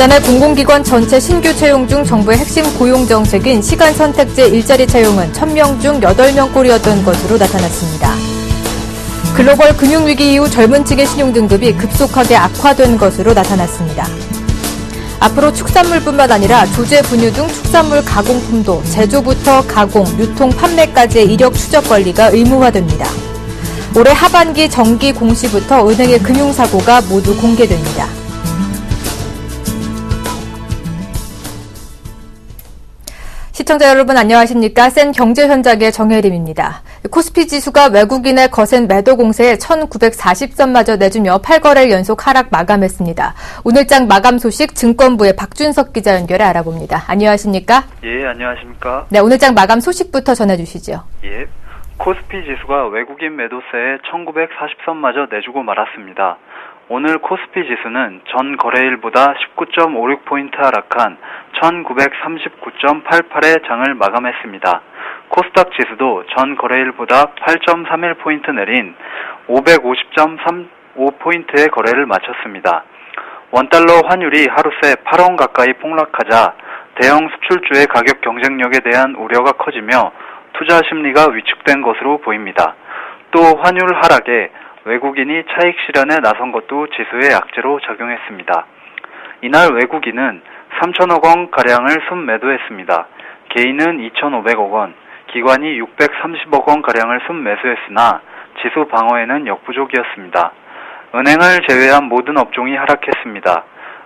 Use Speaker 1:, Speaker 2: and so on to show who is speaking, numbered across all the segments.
Speaker 1: 지난해 공공기관 전체 신규 채용 중 정부의 핵심 고용 정책인 시간 선택제 일자리 채용은 1000명 중 8명꼴이었던 것으로 나타났습니다. 글로벌 금융위기 이후 젊은 층의 신용등급이 급속하게 악화된 것으로 나타났습니다. 앞으로 축산물뿐만 아니라 조제 분유 등 축산물 가공품도 제조부터 가공, 유통, 판매까지의 이력 추적 관리가 의무화됩니다. 올해 하반기 정기 공시부터 은행의 금융사고가 모두 공개됩니다. 시청자 여러분 안녕하십니까? 센 경제현장의 정혜림입니다. 코스피 지수가 외국인의 거센 매도 공세에 1940선마저 내주며 8거래일 연속 하락 마감했습니다. 오늘장 마감 소식 증권부의 박준석 기자 연결해 알아봅니다. 안녕하십니까?
Speaker 2: 예, 안녕하십니까?
Speaker 1: 네, 오늘장 마감 소식부터 전해주시죠.
Speaker 2: 예, 코스피 지수가 외국인 매도세에 1940선마저 내주고 말았습니다. 오늘 코스피 지수는 전 거래일보다 19.56포인트 하락한 1939.88의 장을 마감했습니다. 코스닥 지수도 전 거래일보다 8.31포인트 내린 550.35포인트의 거래를 마쳤습니다. 원달러 환율이 하루새 8원 가까이 폭락하자 대형 수출주의 가격 경쟁력에 대한 우려가 커지며 투자 심리가 위축된 것으로 보입니다. 또 환율 하락에 외국인이 차익 실현에 나선 것도 지수의 악재로 작용했습니다. 이날 외국인은 3천억 원가량을 순매도했습니다. 개인은 2,500억 원, 기관이 630억 원가량을 순매수했으나 지수 방어에는 역부족이었습니다. 은행을 제외한 모든 업종이 하락했습니다.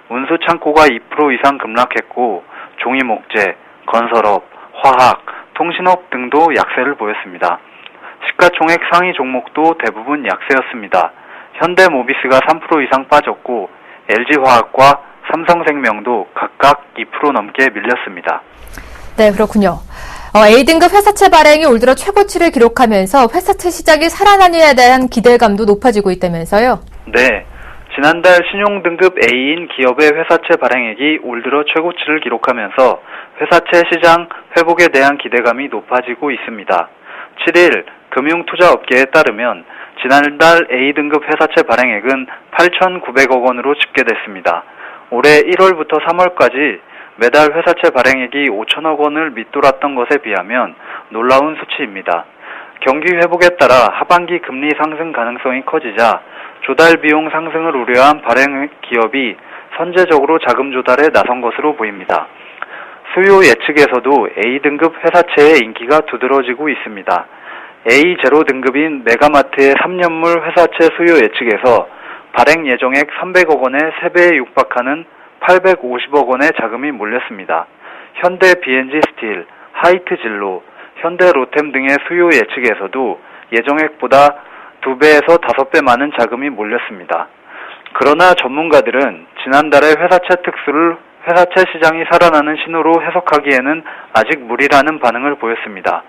Speaker 2: 운수창고가 2% 이상 급락했고 종이목재, 건설업, 화학, 통신업 등도 약세를 보였습니다. 시가총액 상위 종목도 대부분 약세였습니다. 현대모비스가 3% 이상 빠졌고 LG화학과 삼성생명도 각각 2% 넘게 밀렸습니다.
Speaker 1: 네, 그렇군요. A등급 회사채 발행이 올 들어 최고치를 기록하면서 회사채 시장이 살아나느냐에 대한 기대감도 높아지고 있다면서요?
Speaker 2: 네. 지난달 신용등급 A인 기업의 회사채 발행액이 올 들어 최고치를 기록하면서 회사채 시장 회복에 대한 기대감이 높아지고 있습니다. 7일 금융투자업계에 따르면 지난달 A등급 회사채 발행액은 8,900억 원으로 집계됐습니다. 올해 1월부터 3월까지 매달 회사채 발행액이 5천억 원을 밑돌았던 것에 비하면 놀라운 수치입니다. 경기 회복에 따라 하반기 금리 상승 가능성이 커지자 조달 비용 상승을 우려한 발행 기업이 선제적으로 자금 조달에 나선 것으로 보입니다. 수요 예측에서도 A등급 회사채의 인기가 두드러지고 있습니다. A0 등급인 메가마트의 3년물 회사채 수요 예측에서 발행 예정액 300억 원의 3배에 육박하는 850억 원의 자금이 몰렸습니다. 현대 B&G 스틸, 하이트 진로, 현대 로템 등의 수요 예측에서도 예정액보다 2배에서 5배 많은 자금이 몰렸습니다. 그러나 전문가들은 지난달의 회사채 특수를 회사채 시장이 살아나는 신호로 해석하기에는 아직 무리라는 반응을 보였습니다.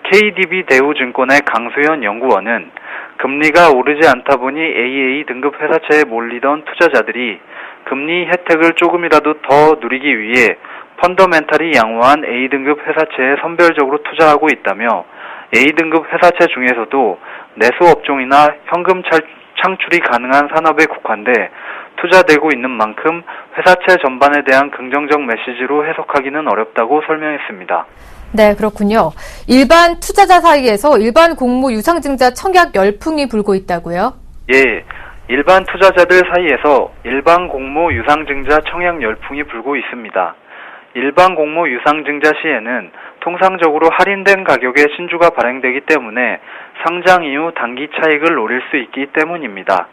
Speaker 2: KDB 대우증권의 강수현 연구원은 금리가 오르지 않다 보니 AA 등급 회사채에 몰리던 투자자들이 금리 혜택을 조금이라도 더 누리기 위해 펀더멘탈이 양호한 A등급 회사채에 선별적으로 투자하고 있다며 A등급 회사채 중에서도 내수업종이나 현금 창출이 가능한 산업에 국한돼 투자되고 있는 만큼 회사채 전반에 대한 긍정적 메시지로 해석하기는 어렵다고 설명했습니다.
Speaker 1: 네, 그렇군요. 일반 투자자 사이에서 일반 공모 유상증자 청약 열풍이 불고 있다고요?
Speaker 2: 예, 일반 투자자들 사이에서 일반 공모 유상증자 청약 열풍이 불고 있습니다. 일반 공모 유상증자 시에는 통상적으로 할인된 가격에 신주가 발행되기 때문에 상장 이후 단기 차익을 노릴 수 있기 때문입니다.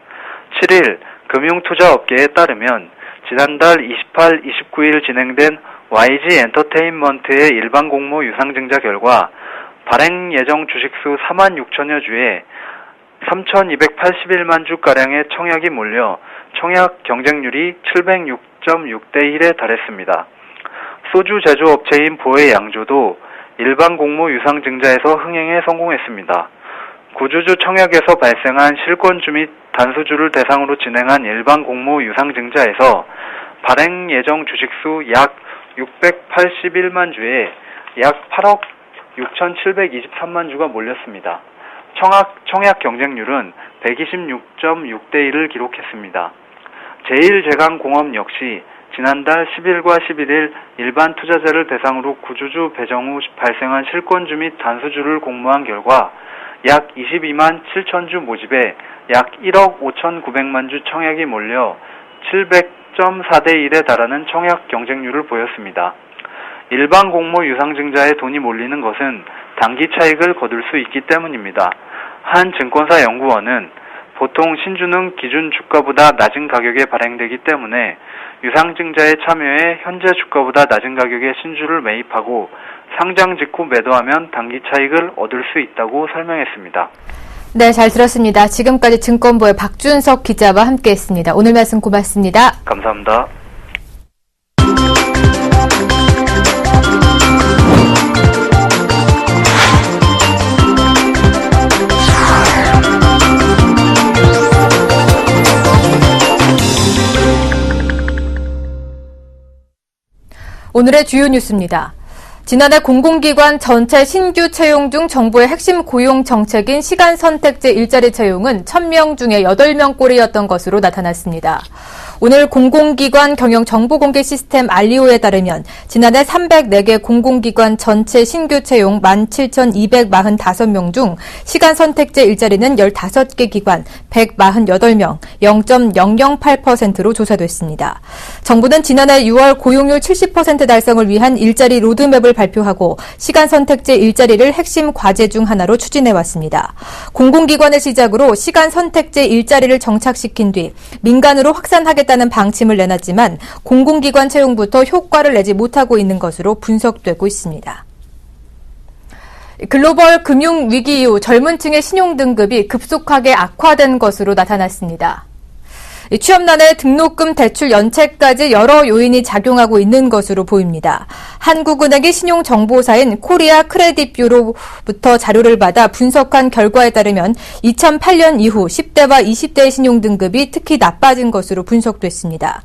Speaker 2: 7일 금융투자업계에 따르면 지난달 28, 29일 진행된 YG 엔터테인먼트의 일반 공모 유상증자 결과 발행 예정 주식수 4만 6천여 주에 3,281만 주가량의 청약이 몰려 청약 경쟁률이 706.6대 1에 달했습니다. 소주 제조업체인 보혜 양조도 일반 공모 유상증자에서 흥행에 성공했습니다. 구주주 청약에서 발생한 실권주 및 단수주를 대상으로 진행한 일반 공모 유상증자에서 발행 예정 주식수 약 681만 주에 약 8억 6,723만 주가 몰렸습니다. 청약 경쟁률은 126.6대 1을 기록했습니다. 제1제강공업 역시 지난달 10일과 11일 일반 투자자를 대상으로 구주주 배정 후 발생한 실권주 및 단수주를 공모한 결과 약 22만 7천 주 모집에 약 1억 5,900만 주 청약이 몰려 700.4대 1에 달하는 청약 경쟁률을 보였습니다. 일반 공모 유상증자에 돈이 몰리는 것은 단기 차익을 거둘 수 있기 때문입니다. 한 증권사 연구원은 보통 신주는 기준 주가보다 낮은 가격에 발행되기 때문에 유상증자에 참여해 현재 주가보다 낮은 가격의 신주를 매입하고 상장 직후 매도하면 단기 차익을 얻을 수 있다고 설명했습니다.
Speaker 1: 네, 잘 들었습니다. 지금까지 증권부의 박준석 기자와 함께했습니다. 오늘 말씀 고맙습니다.
Speaker 2: 감사합니다.
Speaker 1: 오늘의 주요 뉴스입니다. 지난해 공공기관 전체 신규 채용 중 정부의 핵심 고용 정책인 시간 선택제 일자리 채용은 1,000명 중에 8명꼴이었던 것으로 나타났습니다. 오늘 공공기관 경영 정보공개 시스템 알리오에 따르면 지난해 304개 공공기관 전체 신규 채용 17,245명 중 시간 선택제 일자리는 15개 기관 148명, 0.008%로 조사됐습니다. 정부는 지난해 6월 고용률 70% 달성을 위한 일자리 로드맵을 발표하고 시간 선택제 일자리를 핵심 과제 중 하나로 추진해왔습니다. 공공기관을 시작으로 시간 선택제 일자리를 정착시킨 뒤 민간으로 확산하겠다는 방침을 내놨지만 공공기관 채용부터 효과를 내지 못하고 있는 것으로 분석되고 있습니다. 글로벌 금융위기 이후 젊은 층의 신용등급이 급속하게 악화된 것으로 나타났습니다. 취업난에 등록금 대출 연체까지 여러 요인이 작용하고 있는 것으로 보입니다. 한국은행의 신용정보사인 코리아 크레딧 뷰로부터 자료를 받아 분석한 결과에 따르면 2008년 이후 10대와 20대의 신용등급이 특히 나빠진 것으로 분석됐습니다.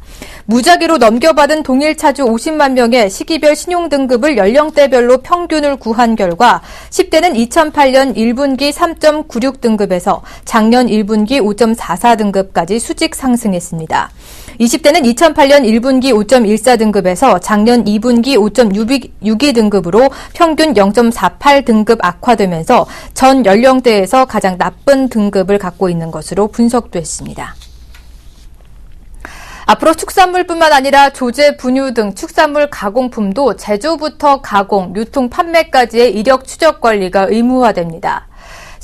Speaker 1: 무작위로 넘겨받은 동일 차주 50만 명의 시기별 신용등급을 연령대별로 평균을 구한 결과 10대는 2008년 1분기 3.96등급에서 작년 1분기 5.44등급까지 수직 상승했습니다. 20대는 2008년 1분기 5.14등급에서 작년 2분기 5.62등급으로 평균 0.48등급 악화되면서 전 연령대에서 가장 나쁜 등급을 갖고 있는 것으로 분석됐습니다. 앞으로 축산물뿐만 아니라 조제, 분유 등 축산물 가공품도 제조부터 가공, 유통, 판매까지의 이력 추적 관리가 의무화됩니다.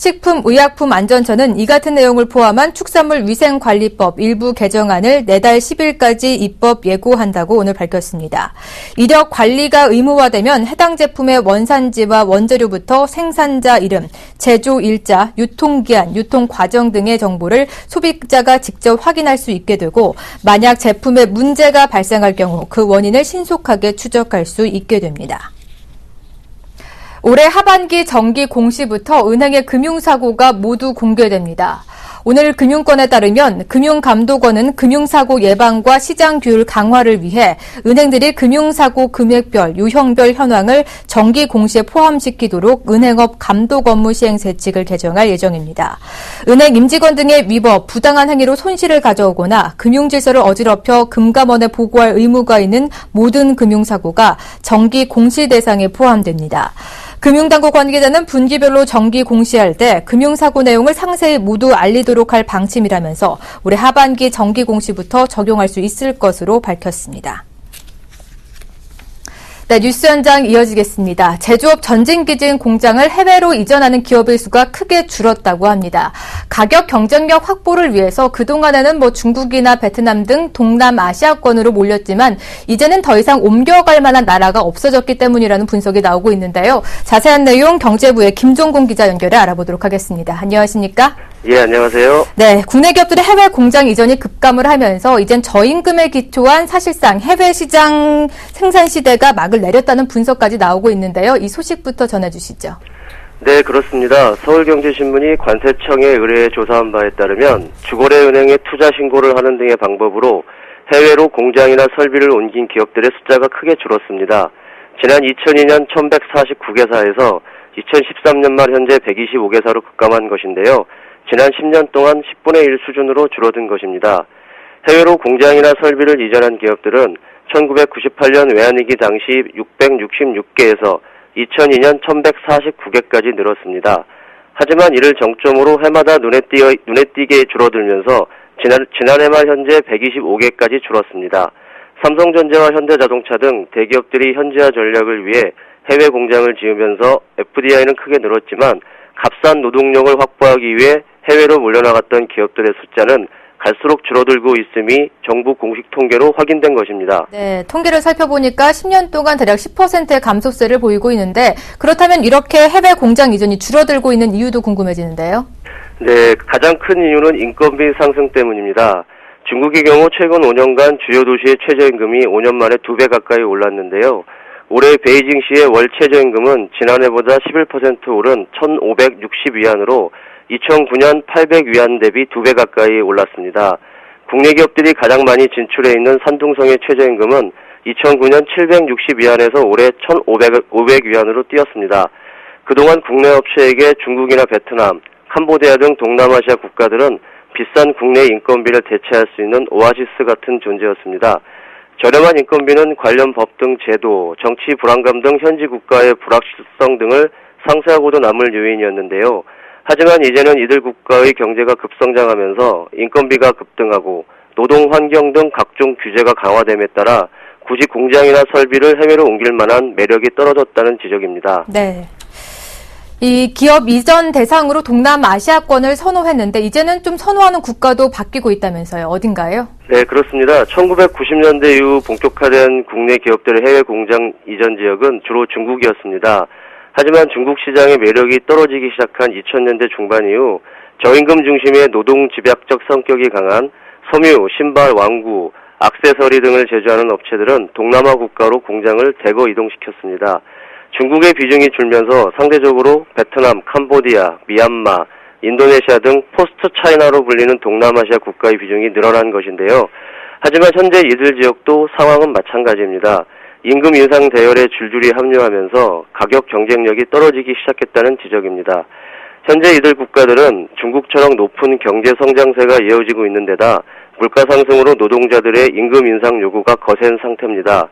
Speaker 1: 식품의약품안전처는 이 같은 내용을 포함한 축산물 위생관리법 일부 개정안을 내달 10일까지 입법 예고한다고 오늘 밝혔습니다. 이력 관리가 의무화되면 해당 제품의 원산지와 원재료부터 생산자 이름, 제조 일자, 유통기한, 유통과정 등의 정보를 소비자가 직접 확인할 수 있게 되고 만약 제품에 문제가 발생할 경우 그 원인을 신속하게 추적할 수 있게 됩니다. 올해 하반기 정기 공시부터 은행의 금융사고가 모두 공개됩니다. 오늘 금융권에 따르면 금융감독원은 금융사고 예방과 시장 규율 강화를 위해 은행들이 금융사고 금액별, 유형별 현황을 정기 공시에 포함시키도록 은행업 감독 업무 시행 세칙을 개정할 예정입니다. 은행 임직원 등의 위법, 부당한 행위로 손실을 가져오거나 금융질서를 어지럽혀 금감원에 보고할 의무가 있는 모든 금융사고가 정기 공시 대상에 포함됩니다. 금융당국 관계자는 분기별로 정기 공시할 때 금융사고 내용을 상세히 모두 알리도록 할 방침이라면서 올해 하반기 정기 공시부터 적용할 수 있을 것으로 밝혔습니다. 네, 뉴스 현장 이어지겠습니다. 제조업 전진기지인 공장을 해외로 이전하는 기업의 수가 크게 줄었다고 합니다. 가격 경쟁력 확보를 위해서 그동안에는 중국이나 베트남 등 동남아시아권으로 몰렸지만 이제는 더 이상 옮겨갈 만한 나라가 없어졌기 때문이라는 분석이 나오고 있는데요. 자세한 내용 경제부의 김종공 기자 연결해 알아보도록 하겠습니다. 안녕하십니까?
Speaker 3: 예, 안녕하세요.
Speaker 1: 네, 국내 기업들의 해외 공장 이전이 급감을 하면서 이젠 저임금에 기초한 사실상 해외 시장 생산 시대가 막을 내렸다는 분석까지 나오고 있는데요. 이 소식부터 전해주시죠.
Speaker 3: 네, 그렇습니다. 서울경제신문이 관세청에 의뢰해 조사한 바에 따르면 주거래은행에 투자 신고를 하는 등의 방법으로 해외로 공장이나 설비를 옮긴 기업들의 숫자가 크게 줄었습니다. 지난 2002년 1149개사에서 2013년 말 현재 125개사로 급감한 것인데요. 지난 10년 동안 10분의 1 수준으로 줄어든 것입니다. 해외로 공장이나 설비를 이전한 기업들은 1998년 외환위기 당시 666개에서 2002년 1149개까지 늘었습니다. 하지만 이를 정점으로 해마다 눈에 띄게 줄어들면서 지난해 말 현재 125개까지 줄었습니다. 삼성전자와 현대자동차 등 대기업들이 현지화 전략을 위해 해외 공장을 지으면서 FDI는 크게 늘었지만 값싼 노동력을 확보하기 위해 해외로 몰려나갔던 기업들의 숫자는 갈수록 줄어들고 있음이 정부 공식 통계로 확인된 것입니다.
Speaker 1: 네, 통계를 살펴보니까 10년 동안 대략 10%의 감소세를 보이고 있는데 그렇다면 이렇게 해외 공장 이전이 줄어들고 있는 이유도 궁금해지는데요.
Speaker 3: 네, 가장 큰 이유는 인건비 상승 때문입니다. 중국의 경우 최근 5년간 주요 도시의 최저임금이 5년 만에 2배 가까이 올랐는데요. 올해 베이징시의 월 최저임금은 지난해보다 11% 오른 1,560위안으로 2009년 800위안 대비 2배 가까이 올랐습니다. 국내 기업들이 가장 많이 진출해 있는 산둥성의 최저임금은 2009년 760위안에서 올해 1,500위안으로 뛰었습니다. 그동안 국내 업체에게 중국이나 베트남, 캄보디아 등 동남아시아 국가들은 비싼 국내 인건비를 대체할 수 있는 오아시스 같은 존재였습니다. 저렴한 인건비는 관련 법 등 제도, 정치 불안감 등 현지 국가의 불확실성 등을 상쇄하고도 남을 요인이었는데요. 하지만 이제는 이들 국가의 경제가 급성장하면서 인건비가 급등하고 노동 환경 등 각종 규제가 강화됨에 따라 굳이 공장이나 설비를 해외로 옮길 만한 매력이 떨어졌다는 지적입니다.
Speaker 1: 네. 이 기업 이전 대상으로 동남아시아권을 선호했는데 이제는 좀 선호하는 국가도 바뀌고 있다면서요. 어딘가요?
Speaker 3: 네, 그렇습니다. 1990년대 이후 본격화된 국내 기업들의 해외 공장 이전 지역은 주로 중국이었습니다. 하지만 중국 시장의 매력이 떨어지기 시작한 2000년대 중반 이후 저임금 중심의 노동 집약적 성격이 강한 섬유, 신발, 왕구, 액세서리 등을 제조하는 업체들은 동남아 국가로 공장을 대거 이동시켰습니다. 중국의 비중이 줄면서 상대적으로 베트남, 캄보디아, 미얀마, 인도네시아 등 포스트 차이나로 불리는 동남아시아 국가의 비중이 늘어난 것인데요. 하지만 현재 이들 지역도 상황은 마찬가지입니다. 임금 인상 대열에 줄줄이 합류하면서 가격 경쟁력이 떨어지기 시작했다는 지적입니다. 현재 이들 국가들은 중국처럼 높은 경제 성장세가 이어지고 있는 데다 물가 상승으로 노동자들의 임금 인상 요구가 거센 상태입니다.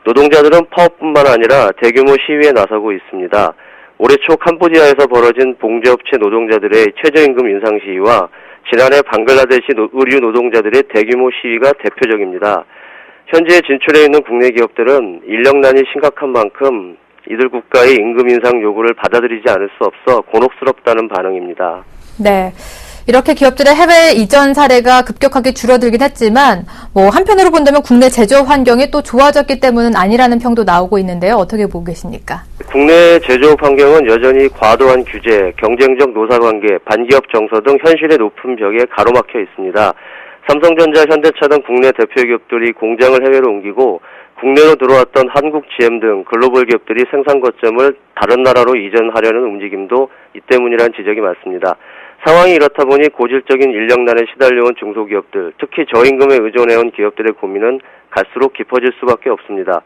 Speaker 3: 노동자들은 파업뿐만 아니라 대규모 시위에 나서고 있습니다. 올해 초 캄보디아에서 벌어진 봉제업체 노동자들의 최저임금 인상 시위와 지난해 방글라데시 의류 노동자들의 대규모 시위가 대표적입니다. 현재 진출해 있는 국내 기업들은 인력난이 심각한 만큼 이들 국가의 임금 인상 요구를 받아들이지 않을 수 없어 곤혹스럽다는 반응입니다.
Speaker 1: 네. 이렇게 기업들의 해외 이전 사례가 급격하게 줄어들긴 했지만 한편으로 본다면 국내 제조업 환경이 또 좋아졌기 때문은 아니라는 평도 나오고 있는데요. 어떻게 보고 계십니까? 국내
Speaker 3: 제조업 환경은 여전히 과도한 규제, 경쟁적 노사관계, 반기업 정서 등 현실의 높은 벽에 가로막혀 있습니다. 삼성전자, 현대차 등 국내 대표 기업들이 공장을 해외로 옮기고 국내로 들어왔던 한국 GM 등 글로벌 기업들이 생산 거점을 다른 나라로 이전하려는 움직임도 이 때문이라는 지적이 많습니다. 상황이 이렇다 보니 고질적인 인력난에 시달려온 중소기업들, 특히 저임금에 의존해온 기업들의 고민은 갈수록 깊어질 수밖에 없습니다.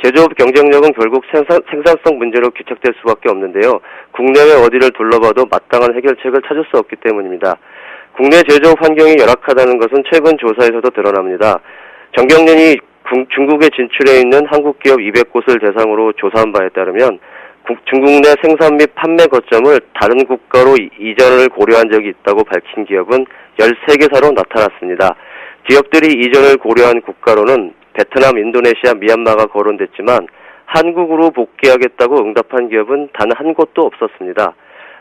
Speaker 3: 제조업 경쟁력은 결국 생산성 문제로 귀착될 수밖에 없는데요. 국내외 어디를 둘러봐도 마땅한 해결책을 찾을 수 없기 때문입니다. 국내 제조업 환경이 열악하다는 것은 최근 조사에서도 드러납니다. 정경련이 중국에 진출해 있는 한국 기업 200곳을 대상으로 조사한 바에 따르면 중국 내 생산 및 판매 거점을 다른 국가로 이전을 고려한 적이 있다고 밝힌 기업은 13개사로 나타났습니다. 기업들이 이전을 고려한 국가로는 베트남, 인도네시아, 미얀마가 거론됐지만 한국으로 복귀하겠다고 응답한 기업은 단 한 곳도 없었습니다.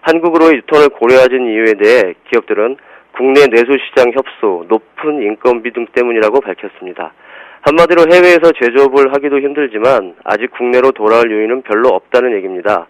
Speaker 3: 한국으로의 유턴을 고려하진 이유에 대해 기업들은 국내 내수시장 협소, 높은 인건비 등 때문이라고 밝혔습니다. 한마디로 해외에서 제조업을 하기도 힘들지만 아직 국내로 돌아올 요인은 별로 없다는 얘기입니다.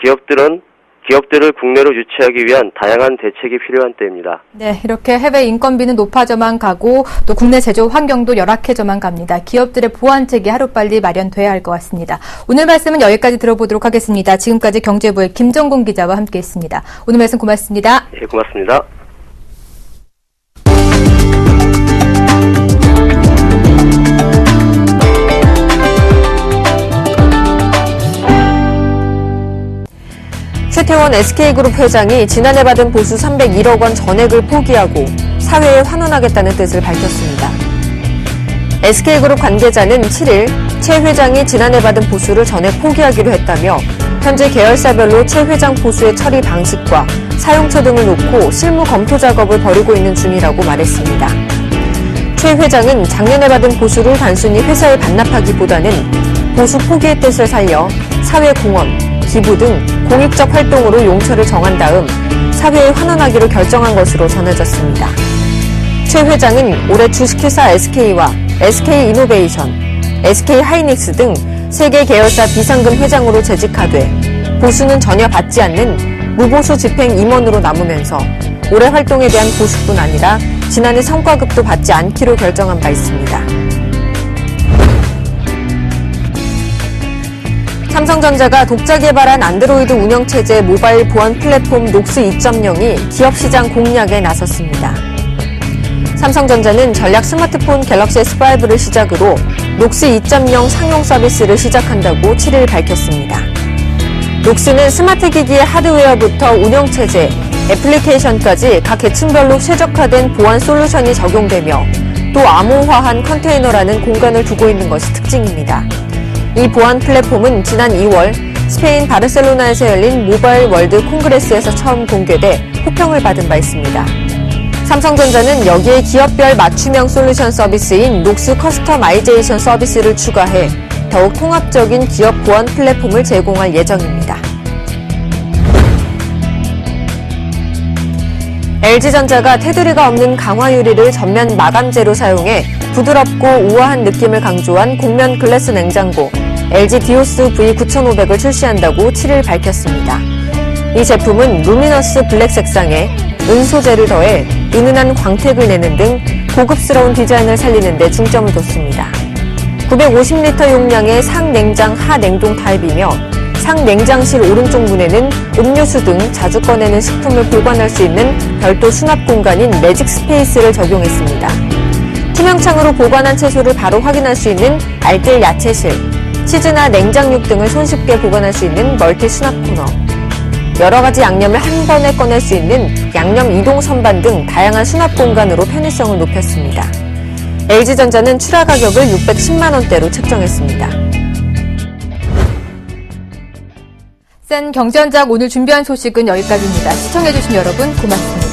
Speaker 3: 기업들을 국내로 유치하기 위한 다양한 대책이 필요한 때입니다.
Speaker 1: 네, 이렇게 해외 인건비는 높아져만 가고 또 국내 제조업 환경도 열악해져만 갑니다. 기업들의 보완책이 하루빨리 마련돼야 할 것 같습니다. 오늘 말씀은 여기까지 들어보도록 하겠습니다. 지금까지 경제부의 김정곤 기자와 함께했습니다. 오늘 말씀 고맙습니다.
Speaker 3: 예, 고맙습니다.
Speaker 4: 최태원 SK그룹 회장이 지난해 받은 보수 301억 원 전액을 포기하고 사회에 환원하겠다는 뜻을 밝혔습니다. SK그룹 관계자는 7일 최 회장이 지난해 받은 보수를 전액 포기하기로 했다며 현재 계열사별로 최 회장 보수의 처리 방식과 사용처 등을 놓고 실무 검토 작업을 벌이고 있는 중이라고 말했습니다. 최 회장은 작년에 받은 보수를 단순히 회사에 반납하기보다는 보수 포기의 뜻을 살려 사회공헌, 기부 등 공익적 활동으로 용처를 정한 다음 사회에 환원하기로 결정한 것으로 전해졌습니다. 최 회장은 올해 주식회사 SK와 SK이노베이션, SK하이닉스 등 3개 계열사 비상금 회장으로 재직하되 보수는 전혀 받지 않는 무보수 집행 임원으로 남으면서 올해 활동에 대한 보수뿐 아니라 지난해 성과급도 받지 않기로 결정한 바 있습니다. 삼성전자가 독자 개발한 안드로이드 운영체제 모바일 보안 플랫폼 녹스 2.0이 기업시장 공략에 나섰습니다. 삼성전자는 전략 스마트폰 갤럭시 S5를 시작으로 녹스 2.0 상용 서비스를 시작한다고 7일 밝혔습니다. 녹스는 스마트 기기의 하드웨어부터 운영체제, 애플리케이션까지 각 계층별로 최적화된 보안 솔루션이 적용되며 또 암호화한 컨테이너라는 공간을 두고 있는 것이 특징입니다. 이 보안 플랫폼은 지난 2월 스페인 바르셀로나에서 열린 모바일 월드 콩그레스에서 처음 공개돼 호평을 받은 바 있습니다. 삼성전자는 여기에 기업별 맞춤형 솔루션 서비스인 녹스 커스터마이제이션 서비스를 추가해 더욱 통합적인 기업 보안 플랫폼을 제공할 예정입니다. LG전자가 테두리가 없는 강화 유리를 전면 마감재로 사용해 부드럽고 우아한 느낌을 강조한 곡면 글래스 냉장고 LG 디오스 V9500을 출시한다고 7일 밝혔습니다. 이 제품은 루미너스 블랙 색상에 은 소재를 더해 은은한 광택을 내는 등 고급스러운 디자인을 살리는 데 중점을 뒀습니다. 950리터 용량의 상냉장 하냉동 타입이며 상냉장실 오른쪽 문에는 음료수 등 자주 꺼내는 식품을 보관할 수 있는 별도 수납 공간인 매직 스페이스를 적용했습니다. 투명창으로 보관한 채소를 바로 확인할 수 있는 알뜰 야채실, 치즈나 냉장육 등을 손쉽게 보관할 수 있는 멀티 수납 코너, 여러 가지 양념을 한 번에 꺼낼 수 있는 양념 이동 선반 등 다양한 수납 공간으로 편의성을 높였습니다. LG전자는 출하 가격을 610만 원대로 책정했습니다.
Speaker 1: 센 경제현장 오늘 준비한 소식은 여기까지입니다. 시청해주신 여러분 고맙습니다.